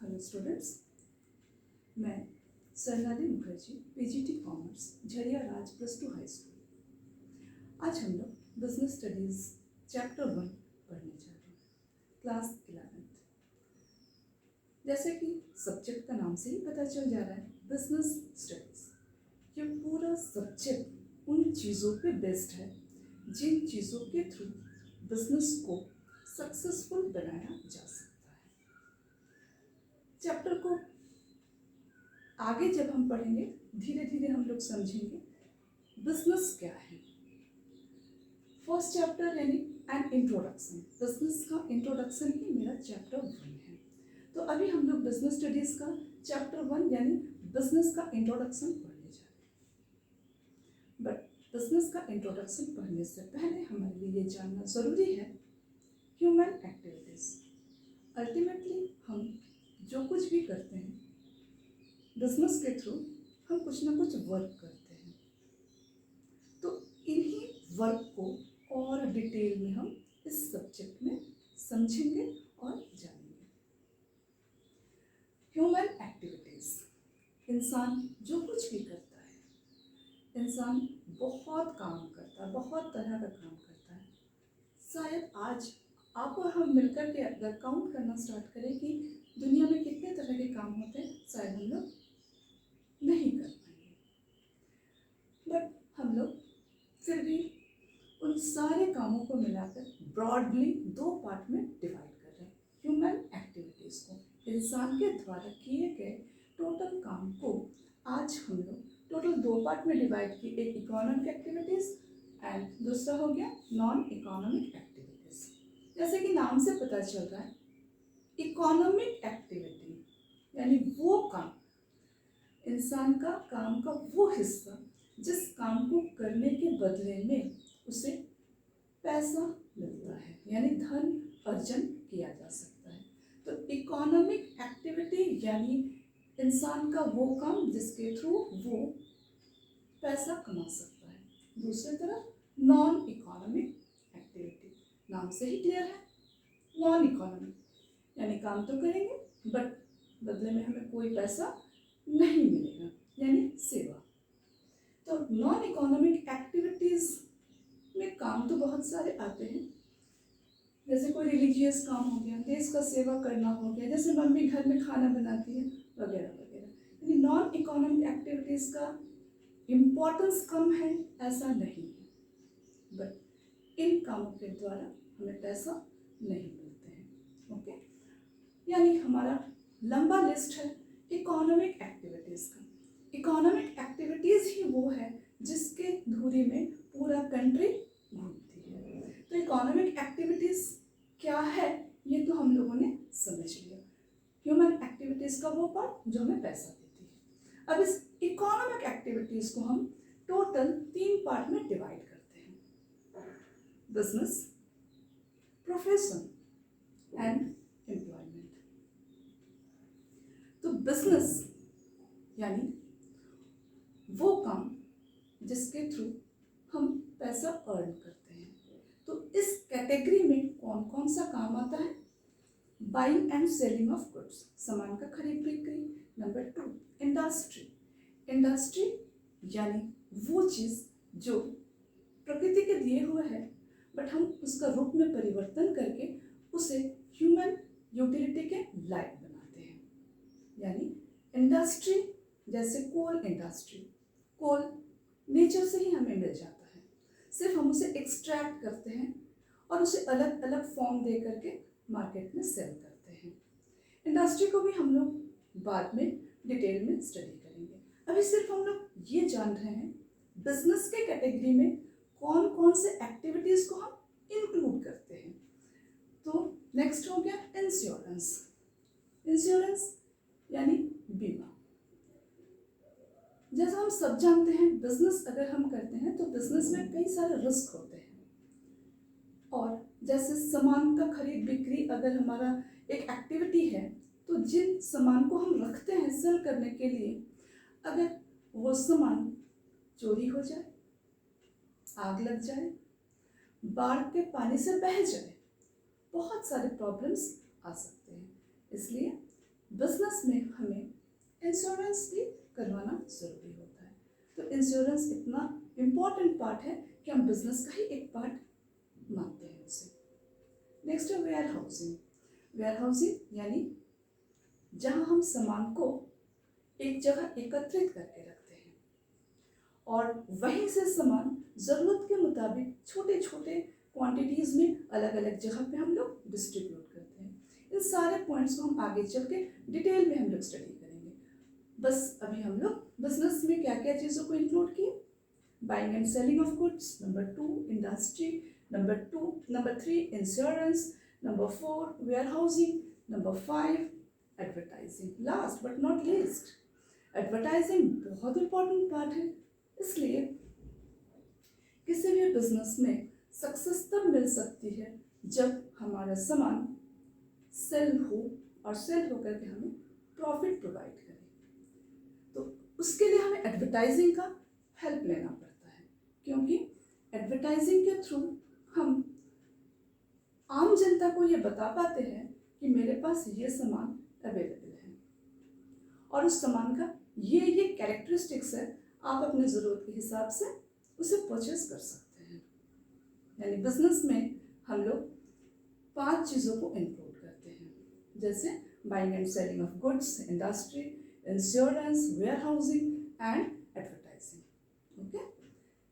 Hello students, मैं सरलानी Mukherjee PGT commerce Jharia राज +2 high school. आज हम लोग बिजनेस स्टडीज़ चैप्टर 1 पढ़ने जा रहे हैं, क्लास 11th। जैसे कि सब्जेक्ट का नाम से ही पता चल जा रहा है, बिजनेस स्टडीज़। ये पूरा सब्जेक्ट उन चीज़ों पे बेस्ड है जिन चीज़ों के थ्रू बिजनेस को सक्सेसफुल बनाया जा सकता है। चैप्टर को आगे जब हम पढ़ेंगे धीरे धीरे हम लोग समझेंगे बिजनेस क्या है। फर्स्ट चैप्टर यानी एन इंट्रोडक्शन, बिजनेस का इंट्रोडक्शन ही मेरा चैप्टर 1 है। तो अभी हम लोग बिजनेस स्टडीज का चैप्टर 1 यानी बिजनेस का इंट्रोडक्शन पढ़ने जा रहे हैं। बट बिजनेस का इंट्रोडक्शन पढ़ने से पहले हमारे लिए ये जानना ज़रूरी है ह्यूमन एक्टिविटीज़। अल्टीमेटली हम जो कुछ भी करते हैं बिजनेस के थ्रू हम कुछ ना कुछ वर्क करते हैं, तो इन्हीं वर्क को और डिटेल में हम इस सब्जेक्ट में समझेंगे और जानेंगे। ह्यूमन एक्टिविटीज़, इंसान जो कुछ भी करता है, इंसान बहुत काम करता है, बहुत तरह का काम करता है। शायद आज आप और हम मिलकर के अगर काउंट करना स्टार्ट करें कि दुनिया में कितने तरह के काम होते हैं, शायद हम लोग नहीं कर पाएंगे। बट हम लोग फिर भी उन सारे कामों को मिलाकर ब्रॉडली 2 पार्ट में डिवाइड कर रहे हैं। ह्यूमन एक्टिविटीज़ को, इंसान के द्वारा किए गए टोटल काम को आज हम लोग टोटल 2 पार्ट में डिवाइड किए। एक इकोनॉमिक एक्टिविटीज़ एंड दूसरा हो गया नॉन इकोनॉमिक एक्टिविटीज़। जैसे कि नाम से पता चल रहा है, इकोनॉमिक एक्टिविटी यानी वो काम, इंसान का काम का वो हिस्सा जिस काम को करने के बदले में उसे पैसा मिलता है, यानी धन अर्जन किया जा सकता है। तो इकोनॉमिक एक्टिविटी यानी इंसान का वो काम जिसके थ्रू वो पैसा कमा सकता है। दूसरी तरफ नॉन इकोनॉमिक एक्टिविटी, नाम से ही क्लियर है, नॉन इकोनॉमिक यानी काम तो करेंगे बट बदले में हमें कोई पैसा नहीं मिलेगा, यानी सेवा। तो नॉन इकोनॉमिक एक्टिविटीज़ में काम तो बहुत सारे आते हैं, जैसे कोई रिलीजियस काम हो गया, देश का सेवा करना हो गया, जैसे मम्मी घर में खाना बनाती है वगैरह वगैरह। यानी नॉन इकोनॉमिक एक्टिविटीज़ का इम्पोर्टेंस कम है ऐसा नहीं है, बट इन कामों के द्वारा हमें पैसा नहीं मिलते हैं। ओके, यानी हमारा लंबा लिस्ट है इकोनॉमिक एक्टिविटीज़ का। इकोनॉमिक एक्टिविटीज़ ही वो है जिसके धुरी में पूरा कंट्री घूमती है। तो इकोनॉमिक एक्टिविटीज़ क्या है ये तो हम लोगों ने समझ लिया, ह्यूमन एक्टिविटीज़ का वो पार्ट जो हमें पैसा देती है। अब इस इकोनॉमिक एक्टिविटीज़ को हम टोटल 3 पार्ट में डिवाइड करते हैं, बिजनेस, प्रोफेशन एंड एम्प्लॉयमेंट। तो बिजनेस यानी वो काम जिसके थ्रू हम पैसा अर्न करते हैं। तो इस कैटेगरी में कौन कौन सा काम आता है? Buying and selling of goods, सामान का खरीद बिक्री। नंबर 2 इंडस्ट्री, इंडस्ट्री यानी वो चीज़ जो प्रकृति के दिए हुए है बट हम उसका रूप में परिवर्तन करके उसे ह्यूमन यूटिलिटी के लायक बनाते हैं, यानी इंडस्ट्री। जैसे कोल इंडस्ट्री, कोल नेचर से ही हमें मिल जाता है, सिर्फ हम उसे एक्सट्रैक्ट करते हैं और उसे अलग अलग फॉर्म दे करके मार्केट में सेल करते हैं। इंडस्ट्री को भी हम लोग बाद में डिटेल में स्टडी करेंगे। अभी सिर्फ हम लोग ये जान रहे हैं बिजनेस के कैटेगरी में कौन कौन से एक्टिविटीज़ को हम इंक्लूड करते हैं। तो नेक्स्ट हो गया इंश्योरेंस, इंश्योरेंस यानी बीमा। जैसा हम सब जानते हैं बिजनेस अगर हम करते हैं तो बिजनेस में कई सारे रिस्क होते हैं, और जैसे सामान का खरीद बिक्री अगर हमारा एक एक्टिविटी है तो जिन सामान को हम रखते हैं सेल करने के लिए, अगर वो सामान चोरी हो जाए, आग लग जाए, बाढ़ के पानी से बह जाए, बहुत सारे प्रॉब्लम्स आ सकते हैं। इसलिए बिजनेस में हमें इंश्योरेंस भी करवाना ज़रूरी होता है। तो इंश्योरेंस इतना इम्पॉर्टेंट पार्ट है कि हम बिजनेस का ही एक पार्ट मानते हैं उसे। नेक्स्ट है वेयर हाउसिंग। वेयर हाउसिंग यानी जहाँ हम सामान को एक जगह एकत्रित करके रखते हैं और वहीं से सामान ज़रूरत के मुताबिक छोटे छोटे क्वांटिटीज़ में अलग अलग जगह पे हम लोग डिस्ट्रीब्यूट करते हैं। इन सारे पॉइंट्स को हम आगे चल के डिटेल में हम लोग स्टडी करेंगे। बस अभी हम लोग बिजनेस में क्या क्या चीज़ों को इंक्लूड किए, buying and selling of goods, number 2 industry, number 3 insurance, number 4 warehousing, number 5 advertising. Last but not least, advertising बहुत इंपॉर्टेंट पार्ट है। इसलिए किसी भी बिजनेस में सक्सेस तब मिल सकती है जब हमारा सामान सेल हो और सेल होकर के हमें प्रॉफिट प्रोवाइड करे। तो उसके लिए हमें एडवर्टाइजिंग का हेल्प लेना पड़ता है, क्योंकि एडवर्टाइजिंग के थ्रू हम आम जनता को ये बता पाते हैं कि मेरे पास ये सामान अवेलेबल है और उस सामान का ये कैरेक्टरिस्टिक्स है, आप अपने ज़रूरत के हिसाब से उसे परचेज कर सकते हैं। यानी बिजनेस में हम लोग 5 चीज़ों को इंक्लूड करते हैं, जैसे buying and selling of goods, industry, insurance, warehousing and advertising. Okay,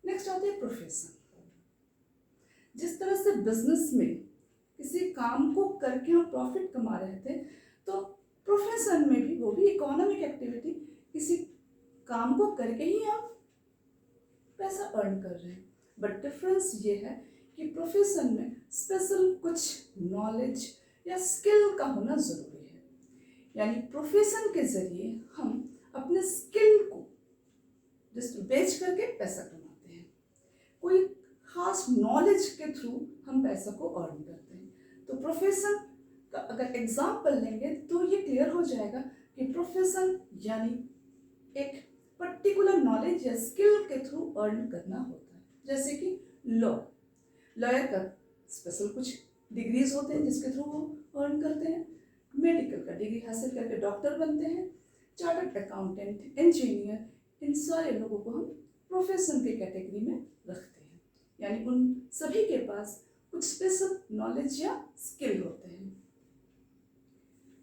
next आते हैं प्रोफेशन। जिस तरह से बिजनेस में किसी काम को करके हम प्रॉफिट कमा रहे थे, तो प्रोफेशन में भी, वो भी इकोनॉमिक एक्टिविटी, किसी काम को करके ही हम पैसा अर्न कर रहे हैं। बट डिफरेंस ये है कि प्रोफेशन में स्पेशल कुछ नॉलेज या स्किल का होना ज़रूरी है। यानी प्रोफेशन के ज़रिए हम अपने स्किल को जस्ट बेच करके पैसा कमाते हैं, कोई खास नॉलेज के थ्रू हम पैसा को अर्न करते हैं। तो प्रोफेशन का अगर एग्जाम्पल लेंगे तो ये क्लियर हो जाएगा कि प्रोफेशन यानी एक पर्टिकुलर नॉलेज या स्किल के थ्रू अर्न करना होता है। जैसे कि लॉयर का स्पेशल कुछ डिग्रीज होते हैं जिसके थ्रू वो अर्न करते हैं, मेडिकल का डिग्री हासिल करके डॉक्टर बनते हैं, चार्टर्ड अकाउंटेंट, इंजीनियर, इन सारे लोगों को हम प्रोफेशन के कैटेगरी में रखते हैं। यानी उन सभी के पास कुछ स्पेशल नॉलेज या स्किल होते हैं।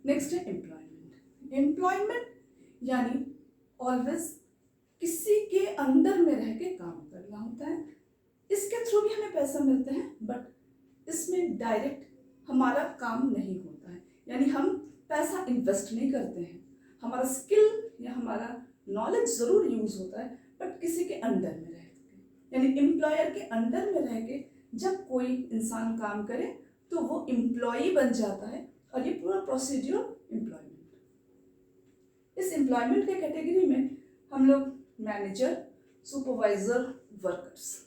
नेक्स्ट है एम्प्लॉयमेंट। एम्प्लॉयमेंट यानी ऑलवेज किसी के अंडर में रह के काम करना होता है। इसके थ्रू भी हमें पैसा मिलता है, बट इसमें डायरेक्ट हमारा काम नहीं होता है। यानी हम पैसा इन्वेस्ट नहीं करते हैं, हमारा स्किल या हमारा नॉलेज ज़रूर यूज़ होता है, बट किसी के अंडर में रह के। यानी एम्प्लॉयर के अंडर में रह के जब कोई इंसान काम करे तो वो एम्प्लॉई बन जाता है, और ये पूरा प्रोसीड्यूर एम्प्लॉयमेंट। इस एम्प्लॉयमेंट के कैटेगरी में हम लोग मैनेजर, सुपरवाइजर, वर्कर्स,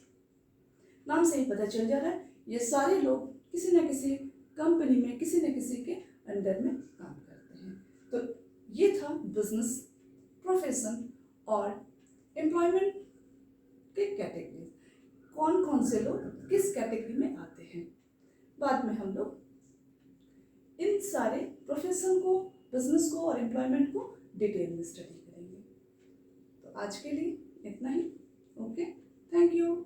नाम से ही पता चल जा रहा है ये सारे लोग किसी न किसी कंपनी में किसी न किसी के अंडर में काम करते हैं। तो ये था बिजनेस, प्रोफेशन और एम्प्लॉयमेंट के कैटेगरी, कौन कौन से लोग किस कैटेगरी में आते हैं। बाद में हम लोग इन सारे प्रोफेशन को, बिजनेस को और एम्प्लॉयमेंट को डिटेल में स्टडी करेंगे। तो आज के लिए इतना ही। Okay, thank you.